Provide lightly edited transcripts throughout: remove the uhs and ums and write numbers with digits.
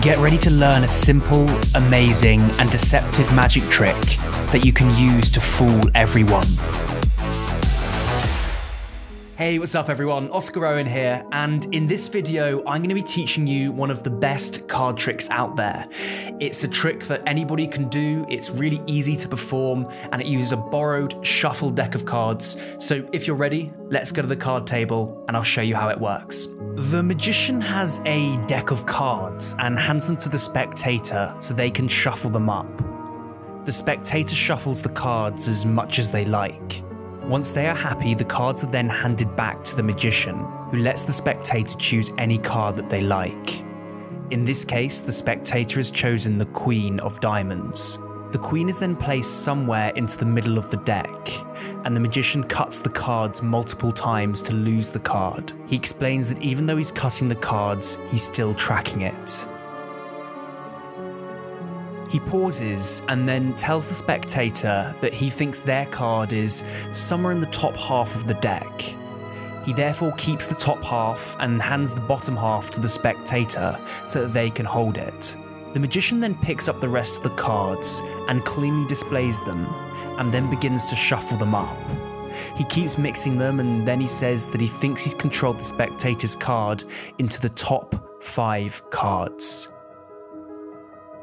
Get ready to learn a simple, amazing, and deceptive magic trick that you can use to fool everyone. Hey, what's up everyone? Owen here, and in this video, I'm going to be teaching you one of the best card tricks out there. It's a trick that anybody can do, it's really easy to perform, and it uses a borrowed, shuffled deck of cards. So if you're ready, let's go to the card table and I'll show you how it works. The magician has a deck of cards and hands them to the spectator so they can shuffle them up. The spectator shuffles the cards as much as they like. Once they are happy, the cards are then handed back to the magician, who lets the spectator choose any card that they like. In this case, the spectator has chosen the Queen of Diamonds. The Queen is then placed somewhere into the middle of the deck, and the magician cuts the cards multiple times to lose the card. He explains that even though he's cutting the cards, he's still tracking it. He pauses and then tells the spectator that he thinks their card is somewhere in the top half of the deck. He therefore keeps the top half and hands the bottom half to the spectator so that they can hold it. The magician then picks up the rest of the cards and cleanly displays them, and then begins to shuffle them up. He keeps mixing them, and then he says that he thinks he's controlled the spectator's card into the top 5 cards.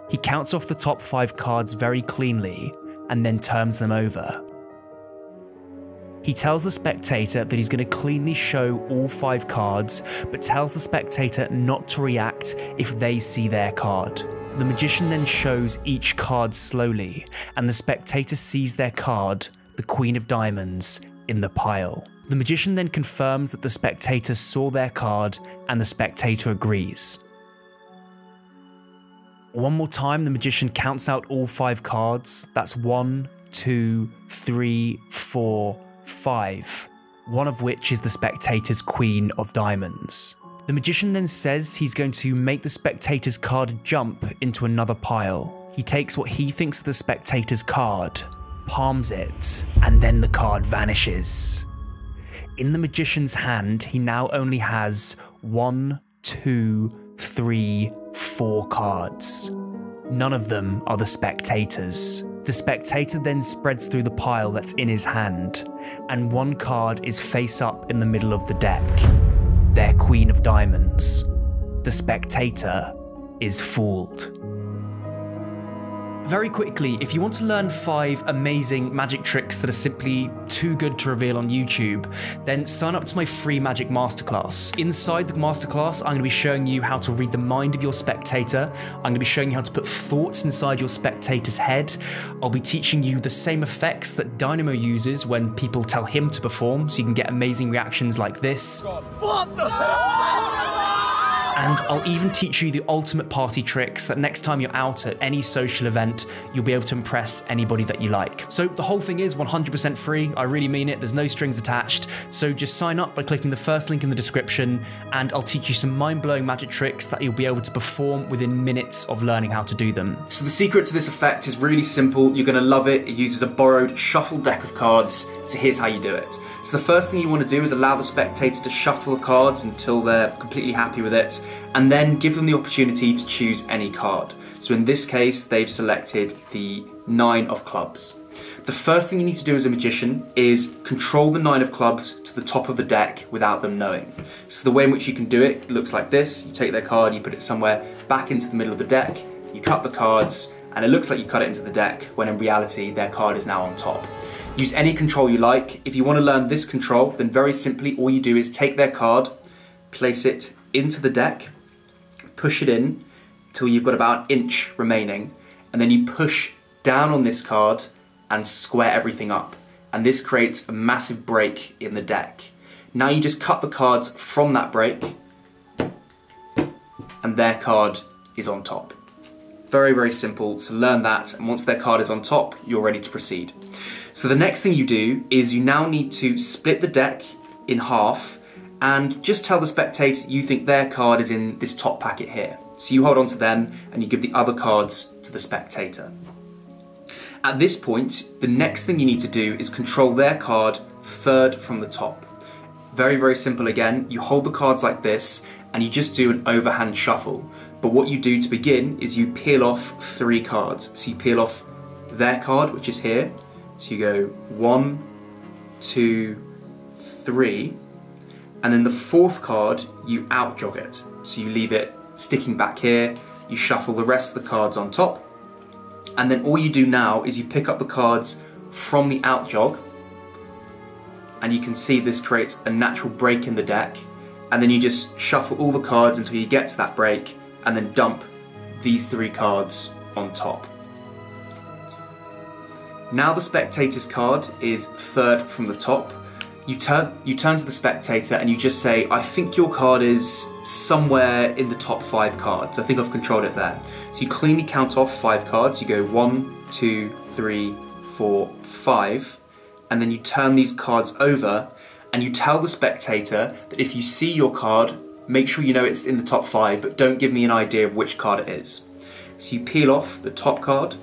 He counts off the top 5 cards very cleanly and then turns them over. He tells the spectator that he's going to cleanly show all 5 cards, but tells the spectator not to react if they see their card. The magician then shows each card slowly, and the spectator sees their card, the Queen of Diamonds, in the pile. The magician then confirms that the spectator saw their card, and the spectator agrees. One more time, the magician counts out all 5 cards. That's 1, 2, 3, 4, 5, one of which is the spectator's Queen of Diamonds. The magician then says he's going to make the spectator's card jump into another pile. He takes what he thinks is the spectator's card, palms it, and then the card vanishes. In the magician's hand, he now only has 1, 2, 3, 4 cards. None of them are the spectator's. The spectator then spreads through the pile that's in his hand, and one card is face up in the middle of the deck. Their Queen of Diamonds. The spectator is fooled. Very quickly, if you want to learn 5 amazing magic tricks that are simply too good to reveal on YouTube, then sign up to my free magic masterclass. Inside the masterclass, I'm going to be showing you how to read the mind of your spectator. I'm going to be showing you how to put thoughts inside your spectator's head. I'll be teaching you the same effects that Dynamo uses when people tell him to perform, so you can get amazing reactions like this. What the hell? And I'll even teach you the ultimate party tricks that next time you're out at any social event, you'll be able to impress anybody that you like. So the whole thing is 100% free. I really mean it. There's no strings attached. So just sign up by clicking the first link in the description, and I'll teach you some mind-blowing magic tricks that you'll be able to perform within minutes of learning how to do them. So the secret to this effect is really simple. You're going to love it. It uses a borrowed shuffled deck of cards. So here's how you do it. So the first thing you want to do is allow the spectator to shuffle the cards until they're completely happy with it, and then give them the opportunity to choose any card. So in this case, they've selected the 9 of clubs. The first thing you need to do as a magician is control the 9 of clubs to the top of the deck without them knowing. So the way in which you can do it looks like this. You take their card, you put it somewhere back into the middle of the deck, you cut the cards, and it looks like you cut it into the deck, when in reality, their card is now on top. Use any control you like. If you want to learn this control, then very simply, all you do is take their card, place it into the deck, push it in until you've got about an inch remaining, and then you push down on this card and square everything up. And this creates a massive break in the deck. Now you just cut the cards from that break, and their card is on top. Very, very simple. So learn that, and once their card is on top, you're ready to proceed. So the next thing you do is you now need to split the deck in half and just tell the spectator you think their card is in this top packet here. So you hold on to them and you give the other cards to the spectator. At this point, the next thing you need to do is control their card third from the top. Very, very simple again. You hold the cards like this and you just do an overhand shuffle. But what you do to begin is you peel off 3 cards. So you peel off their card, which is here. So you go 1, 2, 3. And then the 4th card, you out jog it. So you leave it sticking back here, you shuffle the rest of the cards on top, and then all you do now is you pick up the cards from the out jog, and you can see this creates a natural break in the deck, and then you just shuffle all the cards until you get to that break, and then dump these 3 cards on top. Now the spectator's card is 3rd from the top. You turn to the spectator and you just say, I think your card is somewhere in the top 5 cards. I think I've controlled it there. So you cleanly count off 5 cards. You go 1, 2, 3, 4, 5. And then you turn these cards over and you tell the spectator that if you see your card, make sure you know it's in the top 5, but don't give me an idea of which card it is. So you peel off the top card,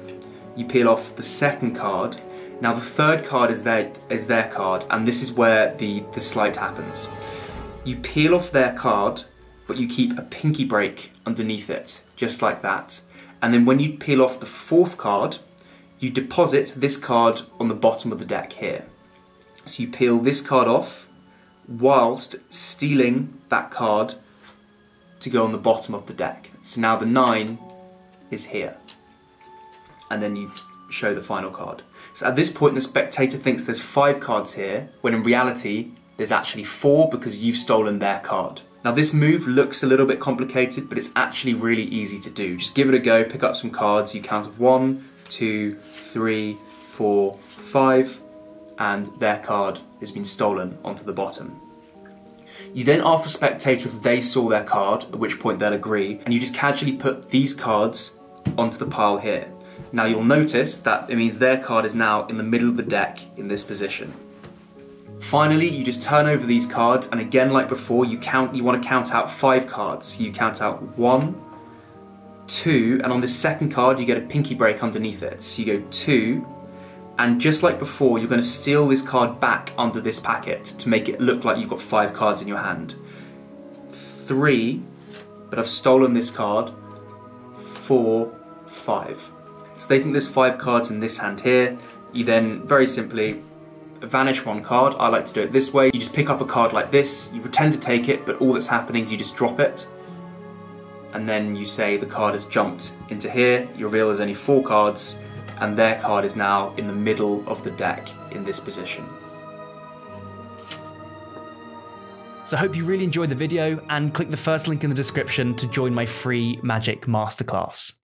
you peel off the 2nd card. Now the 3rd card is their card, and this is where the sleight happens. You peel off their card, but you keep a pinky break underneath it, just like that. And then when you peel off the 4th card, you deposit this card on the bottom of the deck here. So you peel this card off, whilst stealing that card to go on the bottom of the deck. So now the 9 is here. And then you show the final card. So at this point the spectator thinks there's 5 cards here, when in reality there's actually 4 because you've stolen their card. Now this move looks a little bit complicated, but it's actually really easy to do. Just give it a go, pick up some cards, you count 1, 2, 3, 4, 5, and their card has been stolen onto the bottom. You then ask the spectator if they saw their card, at which point they'll agree, and you just casually put these cards onto the pile here. Now you'll notice that it means their card is now in the middle of the deck in this position. Finally, you just turn over these cards, and again like before, you want to count out 5 cards. So you count out 1, 2, and on this 2nd card you get a pinky break underneath it. So you go 2, and just like before, you're going to steal this card back under this packet to make it look like you've got 5 cards in your hand. 3, but I've stolen this card. 4, 5. So they think there's 5 cards in this hand here. You then very simply vanish 1 card. I like to do it this way. You just pick up a card like this, you pretend to take it, but all that's happening is you just drop it. And then you say the card has jumped into here, you reveal there's only 4 cards, and their card is now in the middle of the deck in this position. So I hope you really enjoyed the video, and click the first link in the description to join my free Magic Masterclass.